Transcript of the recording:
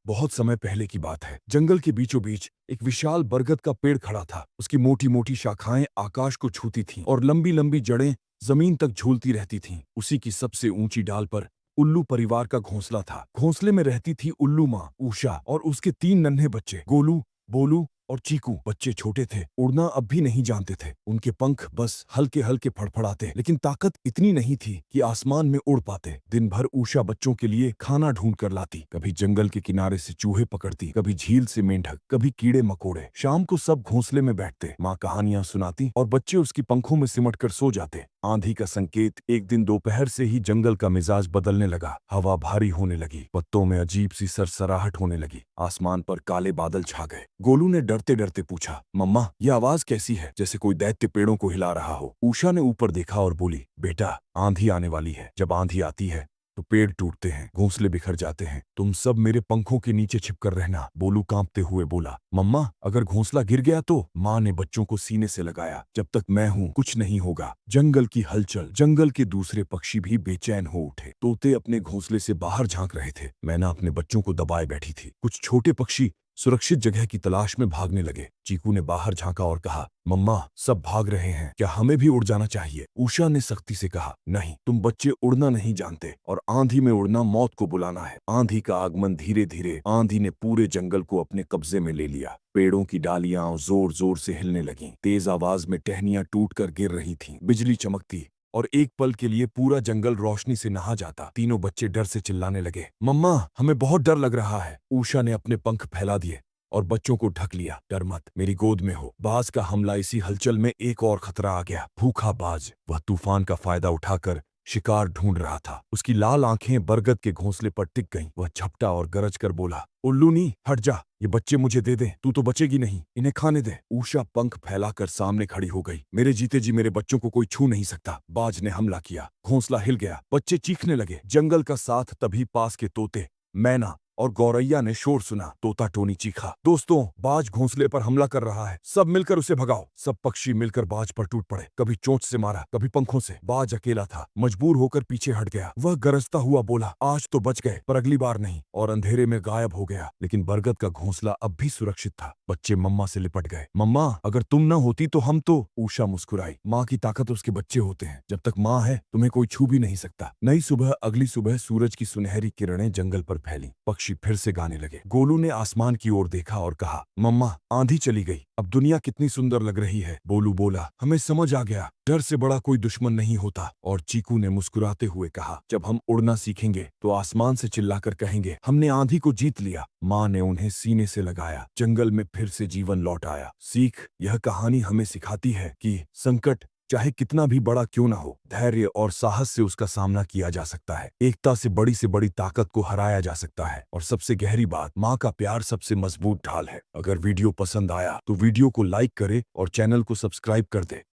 बहुत समय पहले की बात है। जंगल के बीचों बीच एक विशाल बरगद का पेड़ खड़ा था। उसकी मोटी मोटी शाखाएं आकाश को छूती थीं और लंबी लंबी जड़ें जमीन तक झूलती रहती थीं। उसी की सबसे ऊंची डाल पर उल्लू परिवार का घोंसला था। घोंसले में रहती थी उल्लू माँ उषा और उसके 3 नन्हे बच्चे, गोलू, बोलू और चीकू। बच्चे छोटे थे, उड़ना अब भी नहीं जानते थे। उनके पंख बस हल्के हल्के फड़फड़ाते, लेकिन ताकत इतनी नहीं थी कि आसमान में उड़ पाते। दिन भर उषा बच्चों के लिए खाना ढूंढ कर लाती। कभी जंगल के किनारे से चूहे पकड़ती, कभी झील से मेंढक, कभी कीड़े मकोड़े। शाम को सब घोंसले में बैठते, माँ कहानियां सुनाती और बच्चे उसकी पंखों में सिमट कर सो जाते। आंधी का संकेत। एक दिन दोपहर से ही जंगल का मिजाज बदलने लगा। हवा भारी होने लगी, पत्तों में अजीब सी सरसराहट होने लगी, आसमान पर काले बादल छा गए। गोलू ने डरते डरते पूछा, मम्मा ये आवाज कैसी है? जैसे कोई दैत्य पेड़ों को हिला रहा हो। उषा ने ऊपर देखा और बोली, बेटा आंधी आने वाली है। जब आंधी आती है तो पेड़ टूटते हैं, घोंसले बिखर जाते हैं। तुम सब मेरे पंखों के नीचे छिपकर रहना। बोलू कांपते हुए बोला, मम्मा अगर घोंसला गिर गया तो? माँ ने बच्चों को सीने से लगाया, जब तक मैं हूँ कुछ नहीं होगा। जंगल की हलचल। जंगल के दूसरे पक्षी भी बेचैन हो उठे। तोते अपने घोंसले से बाहर झांक रहे थे। मैना अपने बच्चों को दबाए बैठी थी। कुछ छोटे पक्षी सुरक्षित जगह की तलाश में भागने लगे। चीकू ने बाहर झांका और कहा, मम्मा सब भाग रहे हैं, क्या हमें भी उड़ जाना चाहिए? उषा ने सख्ती से कहा, नहीं, तुम बच्चे उड़ना नहीं जानते और आंधी में उड़ना मौत को बुलाना है। आंधी का आगमन। धीरे धीरे आंधी ने पूरे जंगल को अपने कब्जे में ले लिया। पेड़ों की डालियां जोर जोर से हिलने लगीं। तेज आवाज में टहनियां टूटकर गिर रही थीं। बिजली चमकती और एक पल के लिए पूरा जंगल रोशनी से नहा जाता। तीनों बच्चे डर से चिल्लाने लगे, मम्मा हमें बहुत डर लग रहा है। उषा ने अपने पंख फैला दिए और बच्चों को ढक लिया। डर मत, मेरी गोद में हो। बाज का हमला। इसी हलचल में एक और खतरा आ गया। भूखा बाज। वह तूफान का फायदा उठाकर शिकार ढूंढ रहा था। उसकी लाल आंखें बरगद के घोंसले पर टिक गईं। वह झपटा और गरज कर बोला, उल्लूनी हट जा, ये बच्चे मुझे दे दे, तू तो बचेगी नहीं, इन्हें खाने दे। उषा पंख फैलाकर सामने खड़ी हो गई। मेरे जीते जी मेरे बच्चों को कोई छू नहीं सकता। बाज ने हमला किया। घोंसला हिल गया। बच्चे चीखने लगे। जंगल का साथ। तभी पास के तोते, मैना और गौरैया ने शोर सुना। तोता टोनी चीखा, दोस्तों बाज घोंसले पर हमला कर रहा है, सब मिलकर उसे भगाओ। सब पक्षी मिलकर बाज पर टूट पड़े। कभी चोंच से मारा, कभी पंखों से। बाज अकेला था, मजबूर होकर पीछे हट गया। वह गरजता हुआ बोला, आज तो बच गए पर अगली बार नहीं, और अंधेरे में गायब हो गया। लेकिन बरगद का घोंसला अब भी सुरक्षित था। बच्चे मम्मा से लिपट गए। मम्मा अगर तुम न होती तो हम तो। उषा मुस्कुराई। माँ की ताकत उसके बच्चे होते हैं। जब तक माँ है तुम्हें कोई छू भी नहीं सकता। नई सुबह। अगली सुबह सूरज की सुनहरी किरणें जंगल पर फैली। पक्षी फिर से गाने लगे। गोलू ने आसमान की ओर देखा और कहा, मम्मा आंधी चली गई, अब दुनिया कितनी सुंदर लग रही है। बोलू बोला, हमें समझ आ गया, डर से बड़ा कोई दुश्मन नहीं होता। और चीकू ने मुस्कुराते हुए कहा, जब हम उड़ना सीखेंगे तो आसमान से चिल्लाकर कहेंगे, हमने आंधी को जीत लिया। माँ ने उन्हें सीने से लगाया। जंगल में फिर से जीवन लौट आया। सीख। यह कहानी हमें सिखाती है कि संकट चाहे कितना भी बड़ा क्यों ना हो, धैर्य और साहस से उसका सामना किया जा सकता है। एकता से बड़ी ताकत को हराया जा सकता है। और सबसे गहरी बात, माँ का प्यार सबसे मजबूत ढाल है। अगर वीडियो पसंद आया तो वीडियो को लाइक करे और चैनल को सब्सक्राइब कर दे।